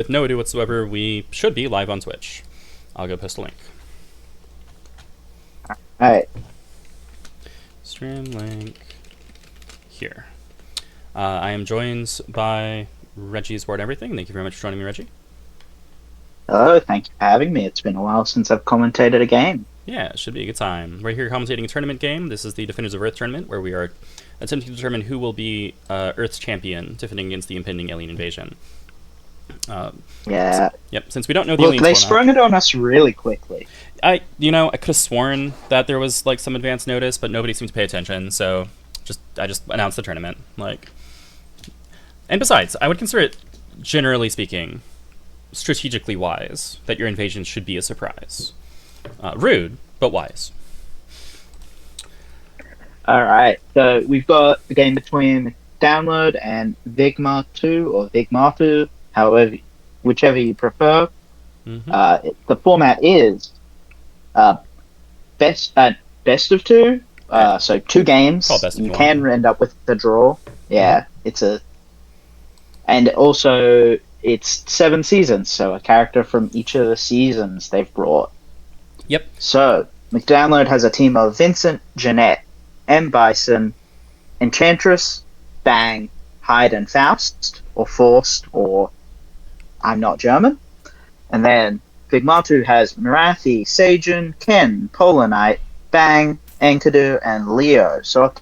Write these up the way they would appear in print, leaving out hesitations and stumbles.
With no ado whatsoever, we should be live on Twitch. I'll go post a link. Alright. Stream link here. I am joined by Reggie's Word Everything. Thank you very much for joining me, Reggie. Hello, thank you for having me. It's been a while since I've commentated a game. Yeah, it should be a good time. We're here commentating a tournament game. This is the Defenders of Earth tournament, where we are attempting to determine who will be Earth's champion, defending against the impending alien invasion. Yeah. Yep, since we don't know the Look, aliens they format, sprung it on us really quickly. I could have sworn that there was like some advance notice, but nobody seemed to pay attention, so I just announced the tournament. And besides, I would consider it, generally speaking, strategically wise that your invasion should be a surprise. Rude, but wise. Alright, so we've got the game between Download and vgma2 or vgma2, whichever you prefer. Mm-hmm. The format is best of two. So two games. You can end up with the draw. Yeah, and also it's 7 seasons, so a character from each of the seasons they've brought. Yep. So McDownload has a team of Vincent, Jeanette, M. Bison, Enchantress, Bang, Hyde and Faust, or Forced, or I'm Not German. And then Vgma2 has Marathi, Seijun, Ken, Polanite, Bang, Enkidu, and Leo. So a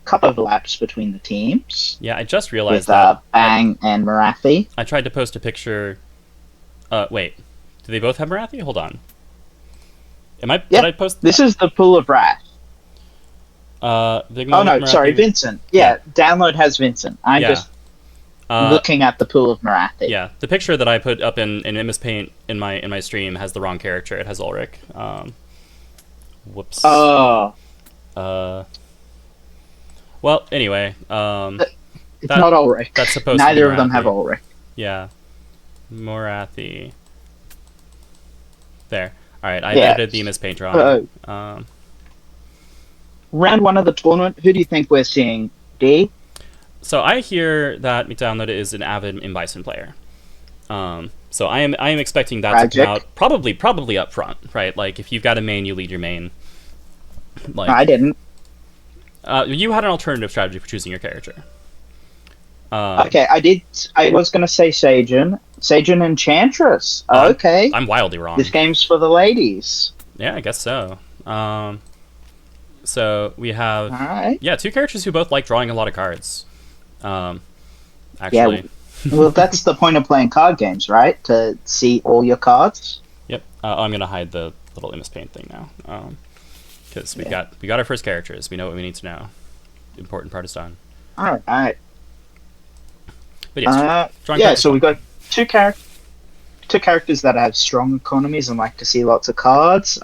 couple of overlaps between the teams. Yeah, I just realized with, that. Bang and Marathi. I tried to post a picture. Wait. Do they both have Marathi? Hold on. Did I post that? This is the Pool of Wrath. Marathi. Vincent. Yeah, Download has Vincent. I'm just looking at the Pool of Marathi. Yeah, the picture that I put up in MS Paint in my stream has the wrong character. It has Ulrich. Whoops. Oh. Well, anyway. It's not Ulrich. That's supposed Neither to be of them have Ulrich. Yeah. Marathi. There. Alright, I edited the MS Paint drawing. Round 1 of the tournament, who do you think we're seeing? D? So I hear that McDownload is an avid M-Bison player. So I am expecting that to come out probably up front, right? Like, if you've got a main, you lead your main. No, I didn't. You had an alternative strategy for choosing your character. Okay, I did. I was going to say Seijun. Seijun Enchantress. Okay. I'm wildly wrong. This game's for the ladies. Yeah, I guess so. So we have... Alright. Yeah, 2 characters who both like drawing a lot of cards. Actually... Yeah, well, that's the point of playing card games, right? To see all your cards. Yep. I'm going to hide the little MS Paint thing now. Because we got our first characters. We know what we need to know. The important part is done. Alright. But yes, so we've got two characters that have strong economies and like to see lots of cards.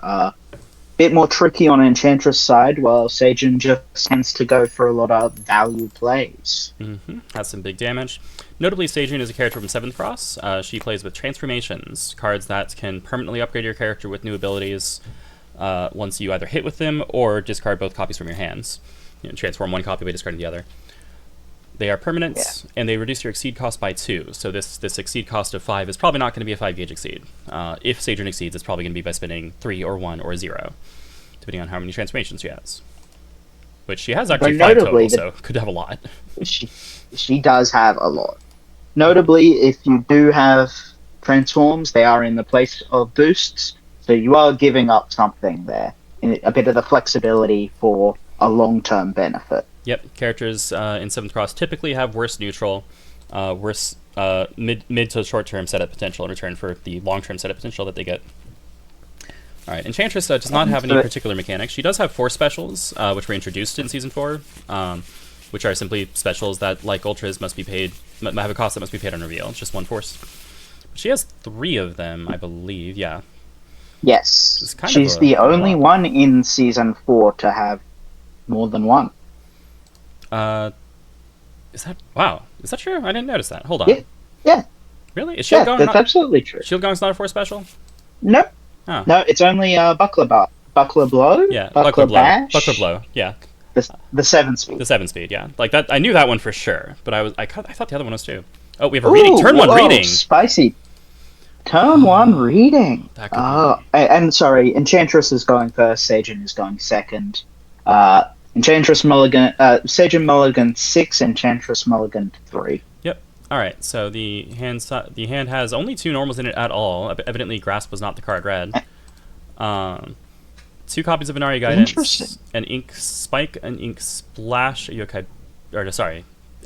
Bit more tricky on Enchantress' side, while Seijun just tends to go for a lot of value plays. Mm-hmm. Has some big damage. Notably, Seijun is a character from 7th Cross. She plays with Transformations, cards that can permanently upgrade your character with new abilities once you either hit with them or discard both copies from your hands. Transform one copy by discarding the other. They are permanents, and they reduce your exceed cost by 2. So this exceed cost of 5 is probably not going to be a 5 gauge exceed. If Seijun exceeds, it's probably going to be by spending 3 or 1 or 0, depending on how many transformations she has. Which she has actually 5 total, so could have a lot. She does have a lot. Notably, if you do have transforms, they are in the place of boosts, so you are giving up something there. A bit of the flexibility for a long-term benefit. Yep, characters in 7th Cross typically have worse neutral, worse mid to short-term setup potential in return for the long-term setup potential that they get. Alright, Enchantress does not have any particular mechanics. She does have 4 specials, which were introduced in Season 4, which are simply specials that, like Ultras, must be paid, have a cost that must be paid on reveal. It's just 1 force. She has 3 of them, I believe, yeah. Yes, she's the only one in Season 4 to have more than 1. Is that true? I didn't notice that. Hold on. Yeah. Really? Is Shield Gong that's absolutely true. Shield Gong's not a 4 special? No. Oh. No, it's only Buckler Blow. Yeah, Buckler Bash. Buckler Blow, yeah. The 7 speed. The 7 speed, yeah. Like that, I knew that one for sure, but I thought the other one was too. Oh, we have a reading. Turn 1 reading. Spicy. Turn 1 reading. That could be. And sorry, Enchantress is going first, Seijun is going second. Enchantress mulligan, Seijun mulligan 6, Enchantress mulligan 3. Yep. All right. So the hand has only 2 normals in it at all. Evidently, Grasp was not the card read. 2 copies of Inari Guidance, an Ink Spike, an Ink Splash, a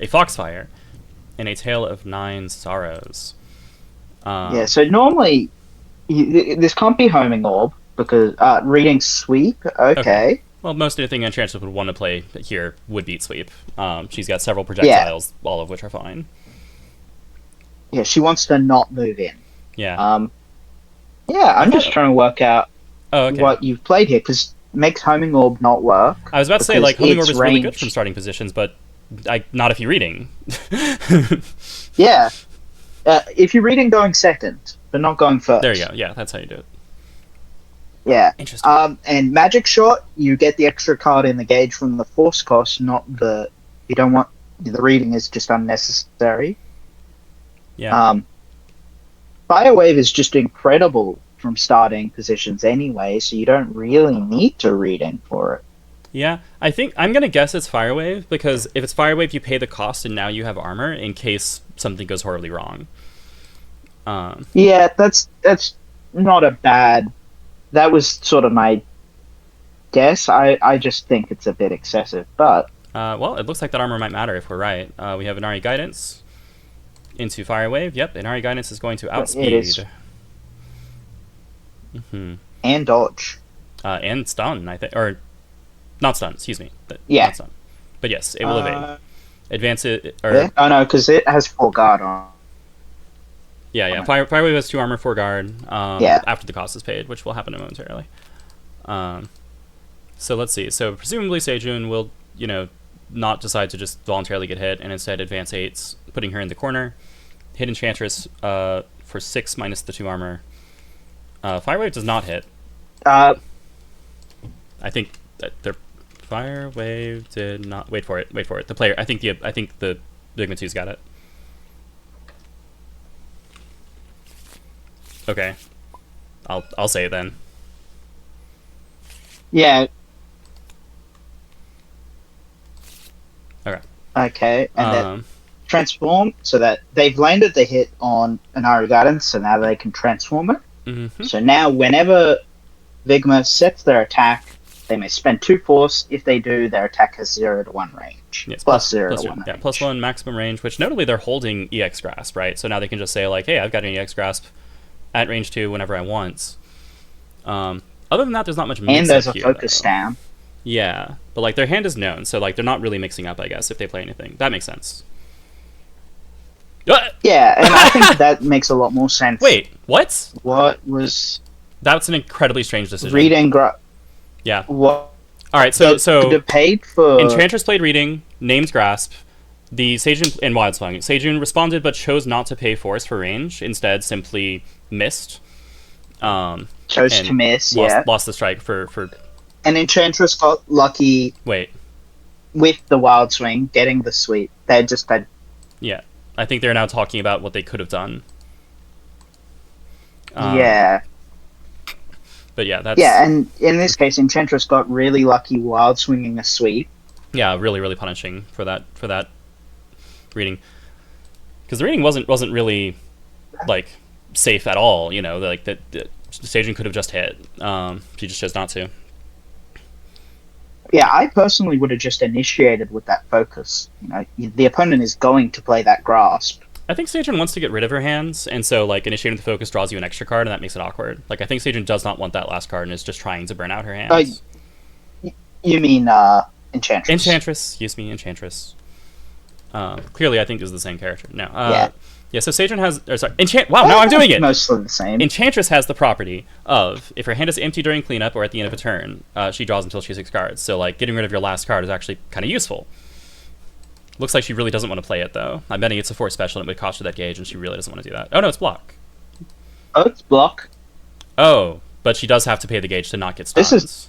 Foxfire, and a Tale of 9 Sorrows. Yeah, so normally this can't be Homing Orb because reading Sweep. Okay. Well, most anything Enchantress would want to play here would beat Sweep. She's got several projectiles, all of which are fine. Yeah, she wants to not move in. Yeah. Yeah, I'm just trying to work out what you've played here because makes Homing Orb not work. I was about to say, like, Homing Orb is really good from starting positions, but not if you're reading. Yeah. If you're reading going second, but not going first. There you go. Yeah, that's how you do it. Yeah. Interesting. And Magic Shot, you get the extra card in the gauge from the force cost, not the... You don't want... The reading is just unnecessary. Yeah. Fire Wave is just incredible from starting positions anyway, so you don't really need to reading for it. Yeah, I think I'm gonna guess it's Fire Wave because if it's Fire Wave, you pay the cost and now you have armor in case something goes horribly wrong. Yeah, that's not a bad. That was sort of my guess. I just think it's a bit excessive, but well, it looks like that armor might matter if we're right. We have Inari Guidance into Fire Wave. Yep, Inari Guidance is going to outspeed. And dodge. And stun, I think, or not stun. Excuse me. Yeah. Not stun. But yes, it will evade. Advance it. Or, yeah? Oh no, because it has 4 guard on. Yeah. Fire Wave has 2 armor, 4 guard. Yeah. After the cost is paid, which will happen momentarily. So let's see. So presumably Seijun will, not decide to just voluntarily get hit and instead advance 8s, putting her in the corner. Hit Enchantress for 6 minus the 2 armor. Fire Wave does not hit. I think that the Fire Wave did not. Wait for it. The player. I think the vgma2's got it. Okay. I'll say it then. Yeah. Okay. Okay, and then transform so that they've landed the hit on Inari Guidance, so now they can transform it. Mm-hmm. So now whenever Vigma sets their attack, they may spend 2 force. If they do, their attack has 0 to 1 range. Yes, plus 0 to 1 range. Yeah, plus 1 maximum range, which notably they're holding EX Grasp, right? So now they can just say, like, hey, I've got an EX Grasp at range 2 whenever I want. Other than that, there's not much mix And there's a here, focus though. down. Yeah, but, like, their hand is known, so, like, they're not really mixing up, I guess, if they play anything. That makes sense. Yeah, and I think that makes a lot more sense. Wait, what? What was... That's an incredibly strange decision. Reading... Yeah. What? Alright, so paid for... Enchantress played Reading, named Grasp, the Seijun and Wildswing. Seijun responded but chose not to pay force for range, instead simply missed. Chose to miss, lost the strike for... And Enchantress got lucky... Wait. With the Wild Swing, getting the sweep. They just had... Yeah. I think they're now talking about what they could have done. Yeah. But yeah, that's... Yeah, and in this case, Enchantress got really lucky Wild Swinging a sweep. Yeah, really, really punishing for that reading. Because the reading wasn't really, like, safe at all, like, that Seijun could have just hit. She just chose not to. Yeah, I personally would have just initiated with that focus. The opponent is going to play that grasp. I think Seijun wants to get rid of her hands, and so, like, initiating the focus draws you an extra card, and that makes it awkward. Like, I think Seijun does not want that last card and is just trying to burn out her hands. You mean Enchantress? Excuse me, Enchantress. Clearly, I think is the same character. No. Yeah, so Seijun has... Wow, now I'm doing it! Mostly the same. Enchantress has the property of, if her hand is empty during cleanup or at the end of a turn, she draws until she has 6 cards. So, like, getting rid of your last card is actually kind of useful. Looks like she really doesn't want to play it, though. I'm betting it's a force special and it would cost her that gauge, and she really doesn't want to do that. Oh, no, it's block. Oh, it's block. Oh, but she does have to pay the gauge to not get stuns.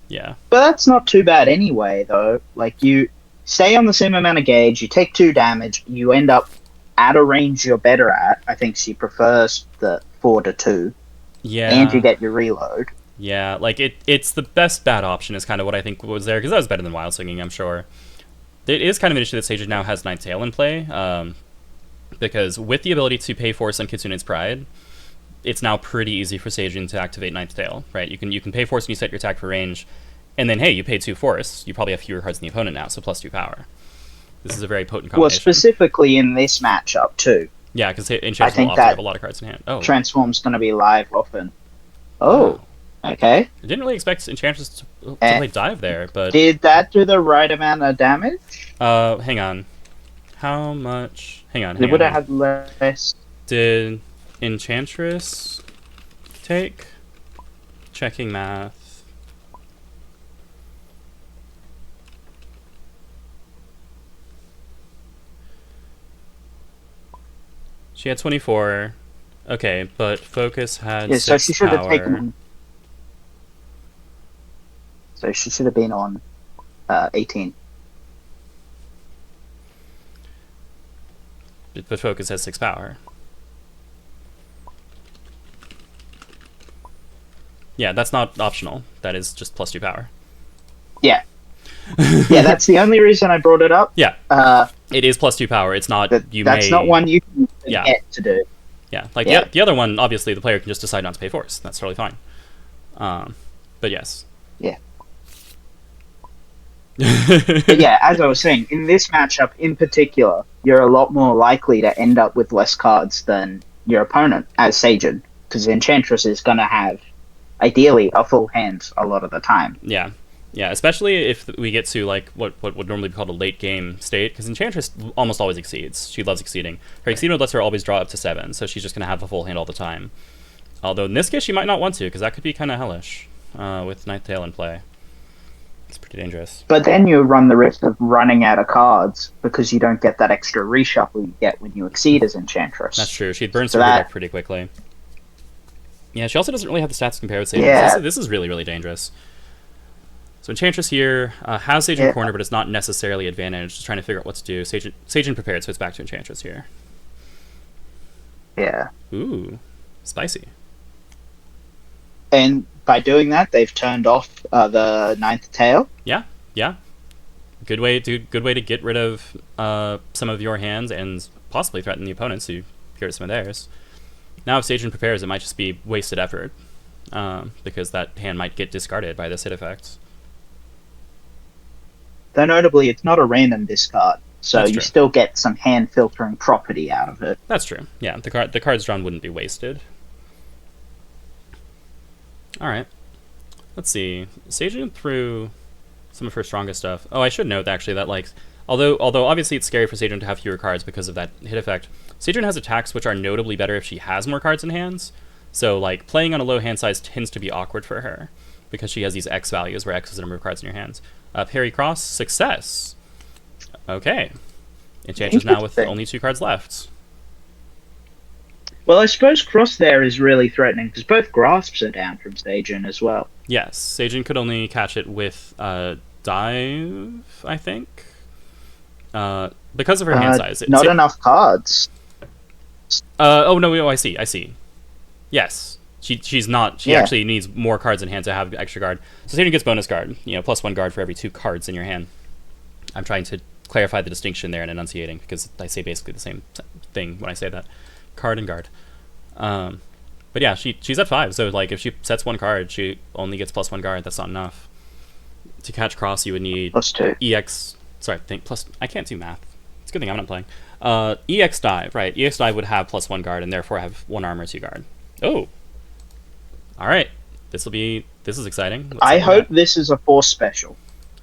Yeah. But that's not too bad anyway, though. Like, you stay on the same amount of gauge, you take 2 damage, you end up at a range you're better at, I think she prefers the 4-2. Yeah. And you get your reload. Yeah, like it's the best bad option is kind of what I think was there, because that was better than Wild Swinging, I'm sure. It is kind of an issue that Seijun now has Ninth Tail in play, because with the ability to pay Force on Kitsune's Pride, it's now pretty easy for Seijun to activate Ninth Tail, right? You can pay Force when you set your attack for range, and then, hey, you pay 2 Force, you probably have fewer cards than the opponent now, so +2 power. This is a very potent combination. Well, specifically in this matchup, too. Yeah, because Enchantress will often have a lot of cards in hand. Oh. Transform's going to be live often. Oh, wow. Okay. I didn't really expect Enchantress to play Dive there, but... Did that do the right amount of damage? Hang on. How much... Hang on, It would have had less... Did Enchantress take? Checking math. She had 24. Okay, but Focus had 6 so she should power. have taken... So she should have been on 18. But Focus has 6 power. Yeah, that's not optional. That is just +2 power. Yeah. Yeah, that's the only reason I brought it up. Yeah. It is +2 power. It's not... That's not one you can get to do. Yeah, like the other one, obviously, the player can just decide not to pay Force. That's totally fine. But yes. Yeah. But yeah, as I was saying, in this matchup in particular, you're a lot more likely to end up with less cards than your opponent as Seijun, because Enchantress is going to have, ideally, a full hand a lot of the time. Yeah. Yeah, especially if we get to like what would normally be called a late game state, because Enchantress almost always exceeds. She loves exceeding. Her exceed mode lets her always draw up to 7, so she's just going to have a full hand all the time. Although in this case she might not want to, because that could be kind of hellish with Ninth Tail in play. It's pretty dangerous. But then you run the risk of running out of cards, because you don't get that extra reshuffle you get when you exceed as Enchantress. That's true. She'd burn through her deck pretty quickly. Yeah, she also doesn't really have the stats to compare with Seijun. Yeah. This is really, really dangerous. So Enchantress here has Seijun corner, but it's not necessarily advantage. Just trying to figure out what to do. Seijun prepared, so it's back to Enchantress here. Yeah. Ooh, spicy. And by doing that, they've turned off the Ninth Tail. Yeah, yeah. Good way to get rid of some of your hands and possibly threaten the opponents who get rid of some of theirs. Now if Seijun prepares, it might just be wasted effort because that hand might get discarded by this hit effect. Though notably, it's not a random discard, so That's you true. still get some hand filtering property out of it. That's true. Yeah, the cards drawn wouldn't be wasted. All right. Let's see. Seijun threw some of her strongest stuff. Oh, I should note actually that like although obviously it's scary for Seijun to have fewer cards because of that hit effect, Seijun has attacks which are notably better if she has more cards in hands. So like playing on a low hand size tends to be awkward for her because she has these X values where X is the number of cards in your hands. Parry cross, success. Okay. Enchantress now with only 2 cards left. Well, I suppose cross there is really threatening, because both grasps are down from Seijun as well. Yes, Seijun could only catch it with dive, I think. Because of her hand size. Not enough cards. Oh, no, I see. Yes. She's not. She actually needs more cards in hand to have extra guard. So Seijun gets bonus guard. +1 guard for every 2 cards in your hand. I'm trying to clarify the distinction there and enunciating because I say basically the same thing when I say that. Card and guard. But yeah, she's at 5. So like if she sets 1 card, she only gets +1 guard. That's not enough. To catch cross, you would need +2. EX. Sorry, I can't do math. It's a good thing I'm not playing. EX dive, right? EX dive would have +1 guard and therefore have 1 armor, 2 guard. Oh. All right, this is exciting. I hope this is a force special.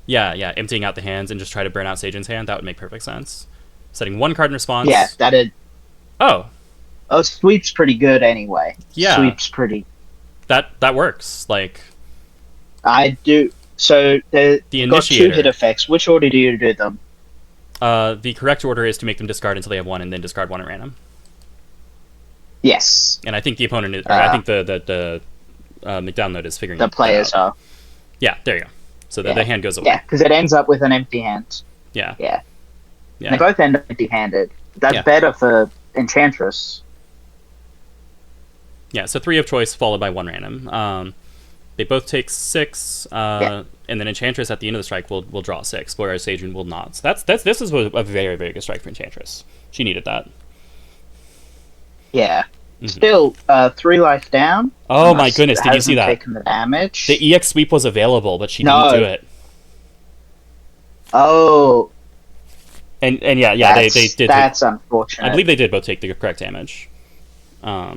Yeah, emptying out the hands and just try to burn out Seijun's hand. That would make perfect sense. Setting 1 card in response. Yeah, that'd. Oh, sweep's pretty good anyway. Yeah, sweep's pretty. That works. Like, I do. So the initiator. Got 2 hit effects. Which order do you do them? The correct order is to make them discard until they have 1, and then discard 1 at random. Yes. And I think the opponent is. Or I think the McDownload is figuring. The players are. Yeah, there you go. So the hand goes away. Yeah, because it ends up with an empty hand. Yeah. They both end up empty-handed. That's Yeah. better for Enchantress. Yeah, so 3 of choice followed by 1 random. They both take 6, and then Enchantress at the end of the strike will draw 6, whereas Seijun will not. So this is a very, very good strike for Enchantress. She needed that. Yeah. Mm-hmm. Still, 3 life down. Oh my goodness, did you see that? Taken the damage. The EX sweep was available, but she didn't do it. Oh. And yeah, they did. That's unfortunate. I believe they did both take the correct damage. Yeah.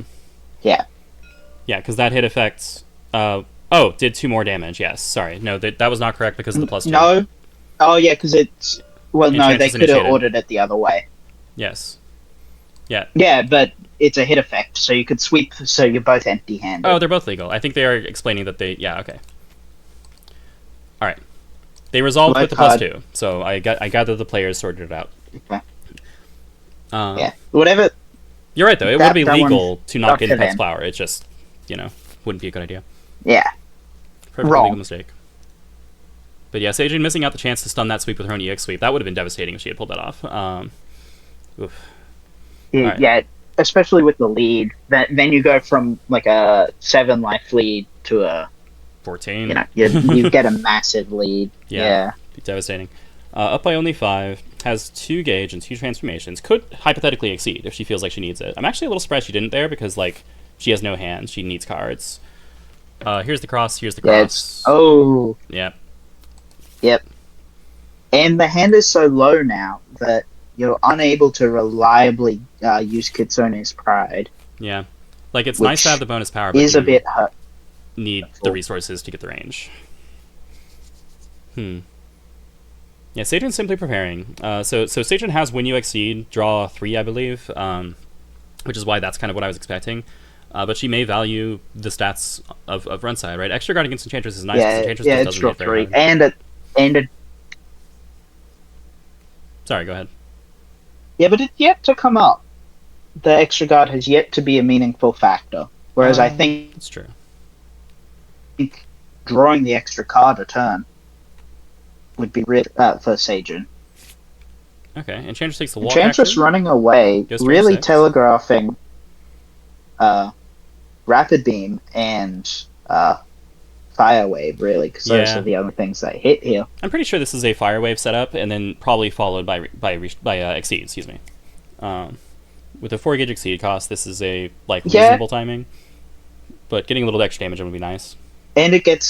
Yeah, because that hit effect. Did 2 more damage. Yes, sorry. No, that was not correct because of the +2. No. Oh yeah, because it's no, they could have ordered it the other way. Yes. Yeah. Yeah, but it's a hit effect, so you could sweep, so you're both empty-handed. Oh, they're both legal. I think they are explaining that they. Yeah. Okay. All right. They resolved with the +2, so I gather the players sorted it out. Okay. Yeah. Whatever. You're right, though. It would be legal to not get Pet's Flower. It just, wouldn't be a good idea. Yeah. Perfectly legal mistake. But yeah, Seijun missing out the chance to stun that sweep with her own EX sweep. That would have been devastating if she had pulled that off. Oof. Yeah, especially with the lead. Then you go from like a 7 life lead to a 14. You get a massive lead. Yeah. Be devastating. Up by only 5, has 2 gauge and 2 transformations. Could hypothetically exceed if she feels like she needs it. I'm actually a little surprised she didn't there because she has no hands. She needs cards. Here's the cross. Here's the cross. Yep. Yep. And the hand is so low now that you're unable to reliably use Kitsune's Pride. Yeah. It's nice to have the bonus power, but is a bit need the resources to get the range. Yeah, Seijun's simply preparing. So Seijun has when you exceed, draw 3, I believe, which is why that's kind of what I was expecting. But she may value the stats of run side, right? Extra guard against Enchantress is nice. Enchantress it's draw 3. And Sorry, go ahead. Yeah, but it's yet to come up. The extra guard has yet to be a meaningful factor. Whereas I think it's true. Drawing the extra card a turn would be for Seijun. Okay, Enchantress takes the walk. Enchantress running away, really telegraphing Rapid Beam and Fire Wave, really, because those are the only things that hit here. I'm pretty sure this is a Fire Wave setup, and then probably followed by Exceed, excuse me. With a 4 gauge Exceed cost, this is a reasonable timing. But getting a little extra damage would be nice. And it gets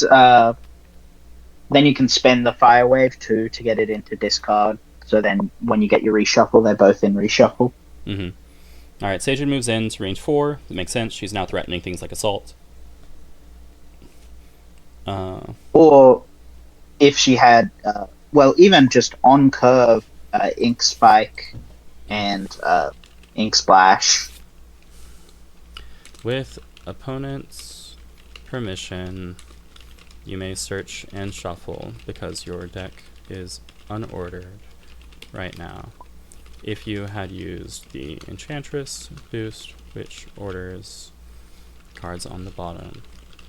then you can spend the Fire Wave too to get it into discard. So then when you get your reshuffle, they're both in reshuffle. Mm-hmm. Alright, Seijun moves in to range 4. That makes sense. She's now threatening things like Assault. Or if she had, even just on curve, Ink Spike and Ink Splash. With opponent's permission, you may search and shuffle because your deck is unordered right now. If you had used the Enchantress boost, which orders cards on the bottom,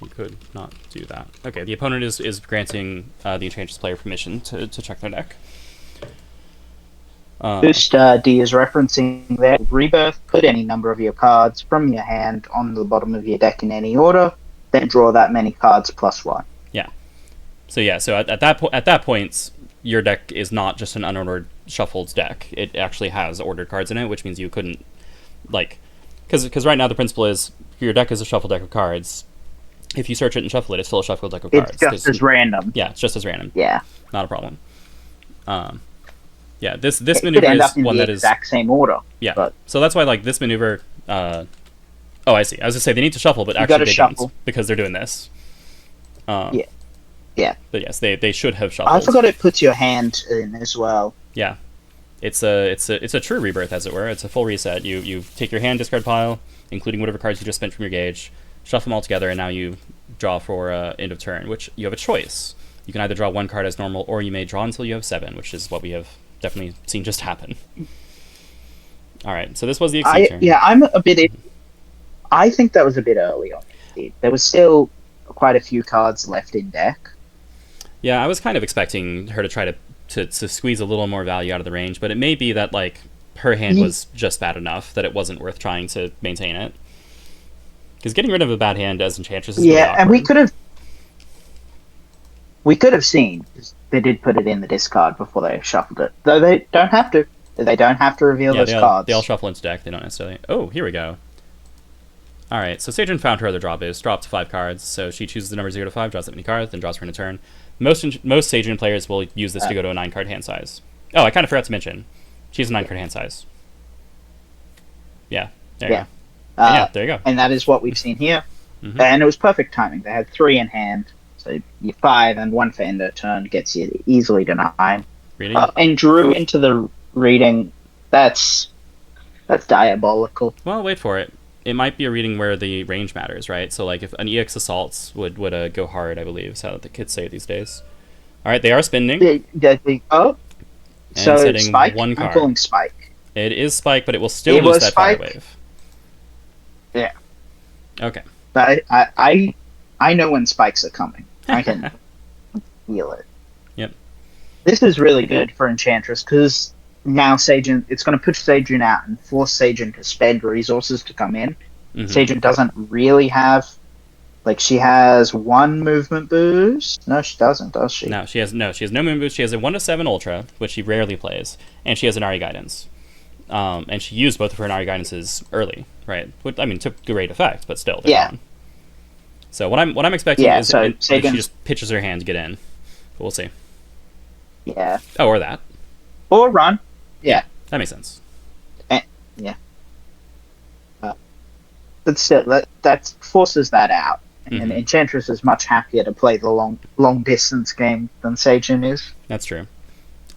you could not do that. Okay, the opponent is granting the Enchantress player permission to check their deck. Boost D is referencing there. Rebirth, put any number of your cards from your hand on the bottom of your deck in any order, then draw that many cards +1. Yeah. So at that point, your deck is not just an unordered shuffled deck. It actually has ordered cards in it, which means you couldn't because right now the principle is your deck is a shuffled deck of cards. If you search it and shuffle it, it's still a shuffled deck of cards. It's just as random. Yeah, it's just as random. Yeah. Not a problem. Yeah, this maneuver is one that is exact same order. Yeah. But so that's why this maneuver I see. I was gonna say they need to shuffle, but actually they don't because they're doing this. Yeah. But yes, they should have shuffled. I forgot it puts your hand in as well. Yeah. It's a true rebirth, as it were. It's a full reset. You take your hand discard pile, including whatever cards you just spent from your gauge, shuffle them all together, and now you draw for end of turn, which you have a choice. You can either draw 1 card as normal, or you may draw until you have 7, which is what we have definitely seen just happen. All right, so this was the Exceed turn. Yeah, I think that was a bit early on. There was still quite a few cards left in deck. Yeah, I was kind of expecting her to try to squeeze a little more value out of the range, but it may be that her hand was just bad enough that it wasn't worth trying to maintain it. Because getting rid of a bad hand as Enchantress is really awkward. and we could have seen they did put it in the discard before they shuffled it, though they don't have to. They don't have to reveal those cards. They all shuffle into deck. They don't necessarily. Oh, here we go. All right, so Seijun found her other draw boost, dropped 5 cards. So she chooses the number 0 to 5, draws that many cards, then draws her in a turn. Most Seijun players will use this to go to a 9-card hand size. Oh, I kind of forgot to mention, she's a 9-card hand size. Yeah, there you go. Yeah, there you go. And that is what we've seen here. Mm-hmm. And it was perfect timing. They had 3 in hand, so your 5 and 1 for end of turn gets you easily to 9. Reading? And drew into the reading. That's diabolical. Well, wait for it. It might be a reading where the range matters, right? So, like, if an EX assaults would go hard, I believe, is how the kids say it these days. All right, they are spending. So setting Spike? 1 card. I'm calling Spike. It is Spike, but it will still lose that fire wave. Yeah. Okay. But I know when spikes are coming. I can feel it. Yep. This is really good for Enchantress because now Seijun, it's going to push Seijun out and force Seijun to spend resources to come in. Mm-hmm. Seijun doesn't really have, like, she has 1 movement boost. No, she doesn't, does she? No, she has no movement boost. She has a 1 to 7 Ultra, which she rarely plays, and she has an Ari Guidance. And she used both of her Ari Guidances early, right? Which, I mean, took great effect, but still, they're gone. So what I'm expecting is that she just pitches her hand to get in. But we'll see. Yeah. Oh, or that. Or run. Yeah. That makes sense. Yeah. But still, that forces that out. Mm-hmm. And Enchantress is much happier to play the long distance game than Seijun is. That's true.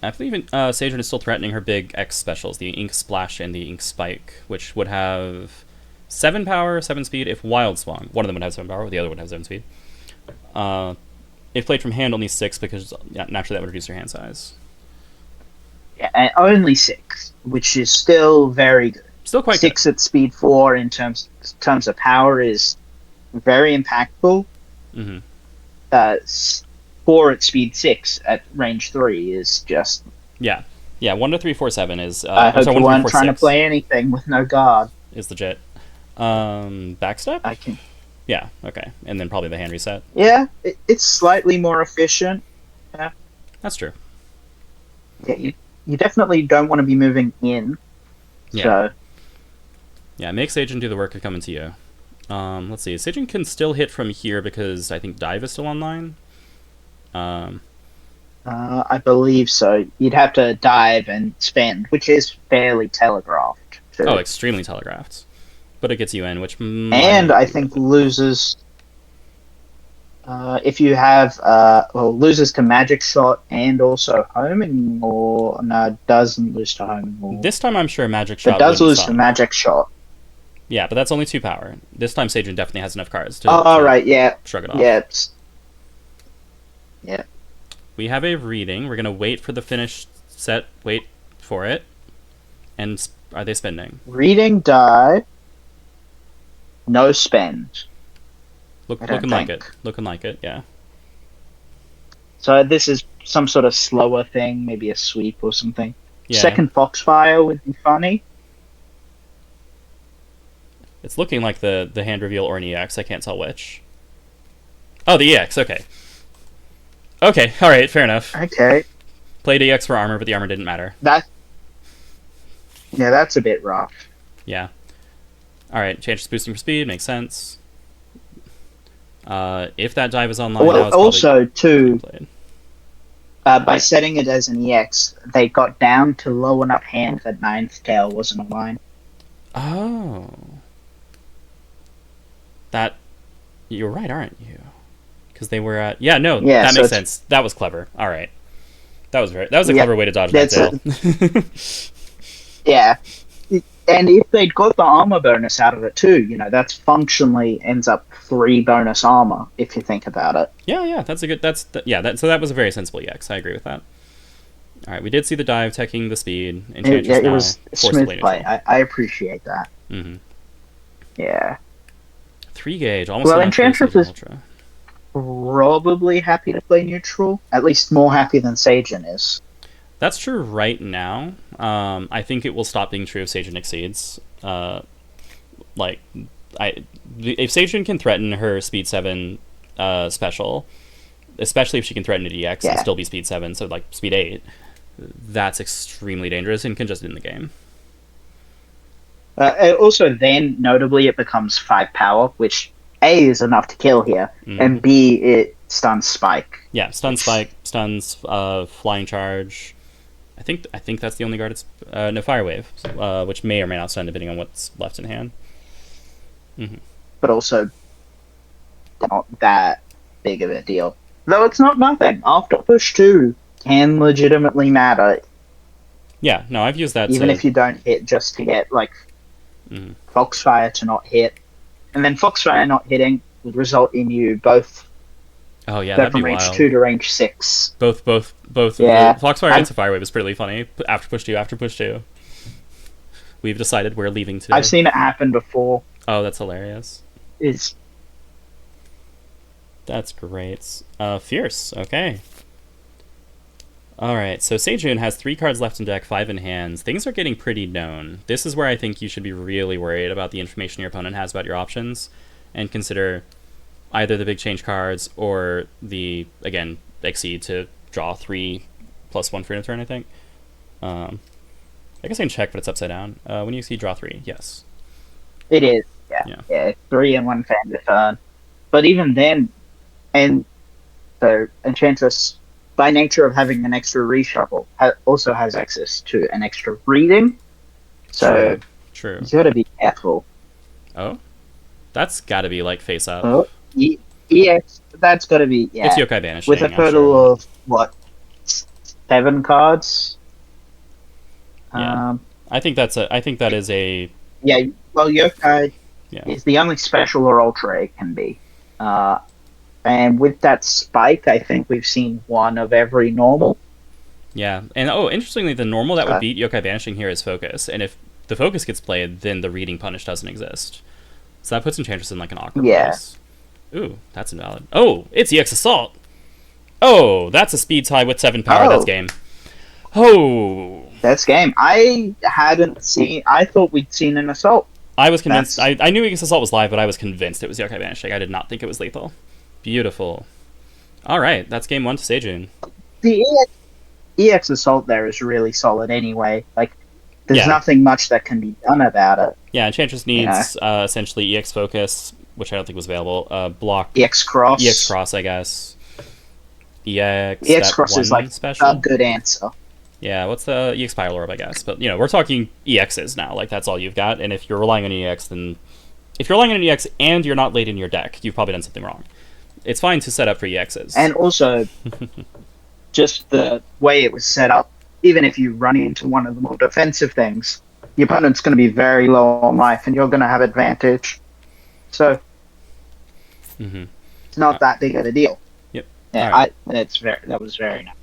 I believe Seijun is still threatening her big X specials, the Ink Splash and the Ink Spike, which would have 7 power, 7 speed if Wild Swung. One of them would have 7 power, the other would have 7 speed. If played from hand, only 6, because naturally that would reduce her hand size. Yeah, and only 6, which is still very good. Still quite 6 good. at speed 4 in terms of power is very impactful. Mm-hmm. 4 at speed 6 at range 3 is just... Yeah, 1 to 3, 4, 7 is... I hope you weren't trying to play anything with no guard. Is legit. Backstep? I can... Yeah, okay. And then probably the hand reset. Yeah, it's slightly more efficient. Yeah. That's true. Yeah, you definitely don't want to be moving in. Yeah. So... Yeah, make Seijun do the work of coming to you. Let's see. Seijun can still hit from here because I think Dive is still online. I believe so. You'd have to dive and spend, which is fairly telegraphed. Too. Oh, extremely telegraphed. But it gets you in, which... And I think loses... if you have... loses to Magic Shot and also Homing, or... No, it doesn't lose to Homing. Or... This time I'm sure Magic Shot It does lose to Magic Shot. Yeah, but that's only 2 power. This time Seijun definitely has enough cards to... right, yeah. Shrug it off. Yeah. Yeah. We have a reading. We're going to wait for the finished set. Wait for it. And are they spending? Reading die. No spend. Looking like it. Looking like it, yeah. So this is some sort of slower thing, maybe a sweep or something. Yeah. Second Foxfire would be funny. It's looking like the hand reveal or an EX. I can't tell which. Oh, the EX. Okay. Okay. All right. Fair enough. Okay. Played EX for armor, but the armor didn't matter. Yeah, that's a bit rough. Yeah. All right. Enchantress boosting for speed makes sense. If that dive is online, well, also too, by setting it as an EX, they got down to low enough hand that Ninth Tail wasn't online. Oh. That... You're right, aren't you? Because they were at... Yeah, no, that makes sense. That was clever. All right. That was a clever way to dodge that tail. Yeah. And if they'd got the armor bonus out of it too, that's functionally ends up 3 bonus armor, if you think about it. Yeah, that's a good... So that was a very sensible EX. I agree with that. All right, we did see the dive teching the speed. Enchantress it was smooth play. I appreciate that. Mm-hmm. Yeah. 3 gauge, almost. Well, Enchantress is probably happy to play neutral. At least more happy than Seijun is. That's true right now. I think it will stop being true if Seijun exceeds. Like, if Seijun can threaten her speed 7 special, especially if she can threaten an EX and still be speed 7, so like speed 8, that's extremely dangerous and can just end the game. Also, then, notably, it becomes 5 power, which A is enough to kill here, and B, it stuns Spike. Yeah, stuns Spike, stuns Flying Charge. I think that's the only guard. It's no Fire Wave, which may or may not stun depending on what's left in hand. But also, not that big of a deal. Though it's not nothing. After push 2 can legitimately matter. Yeah, no, I've used that. Even if you don't hit, just to get like Foxfire to not hit, and then Foxfire not hitting would result in you both. Oh yeah, go that'd from be range wild. 2 to range 6. Both. Yeah. Foxfire and Fire Wave is pretty funny. After push 2. We've decided we're leaving today. I've seen it happen before. Oh, that's hilarious. That's great. Fierce. Okay. Alright, so Seijun has 3 cards left in deck, 5 in hands. Things are getting pretty known. This is where I think you should be really worried about the information your opponent has about your options, and consider either the big change cards or the, again, exceed to draw 3 plus 1 for a turn, I think. I guess I can check, but it's upside down. When you exceed, draw 3, yes. It is, yeah. 3 and 1 fan to turn. But even then, and so Enchantress, by nature of having an extra reshuffle, also has access to an extra reading. So True. You gotta be careful. Oh? That's gotta be like face up. Oh, EX, that's gotta be, It's Yokai Banishing. with a total of, what, 7 cards? Yeah. I think that is a... Yeah, well, Yokai is the only special or ultra it can be. And with that Spike, I think we've seen 1 of every normal. Yeah, and interestingly, the normal that would beat Yokai Banishing here is Focus, and if the Focus gets played, then the Reading Punish doesn't exist. So that puts Enchantress in like an awkward place. Ooh, that's invalid. Oh, it's EX Assault! Oh, that's a speed tie with 7 power, that's game. Oh! That's game. I thought we'd seen an Assault. I was convinced, I knew EX Assault was live, but I was convinced it was Yokai Banishing. I did not think it was lethal. Beautiful. Alright, that's game 1 to Seijun. The EX Assault there is really solid anyway. Like, there's nothing much that can be done about it. Yeah, Enchantress needs essentially EX Focus, which I don't think was available. Block. EX Cross. EX Cross, I guess. EX Cross is like special? a good answer. Yeah, what's the EX Spiral Orb, I guess. But, we're talking EXs now. Like, that's all you've got. And if you're relying on EX, then... If you're relying on an EX and you're not late in your deck, you've probably done something wrong. It's fine to set up for EXs. And also, just the way it was set up, even if you run into one of the more defensive things, your opponent's going to be very low on life, and you're going to have advantage. So, it's not that big of a deal. Yep. Yeah, right. that was very nice.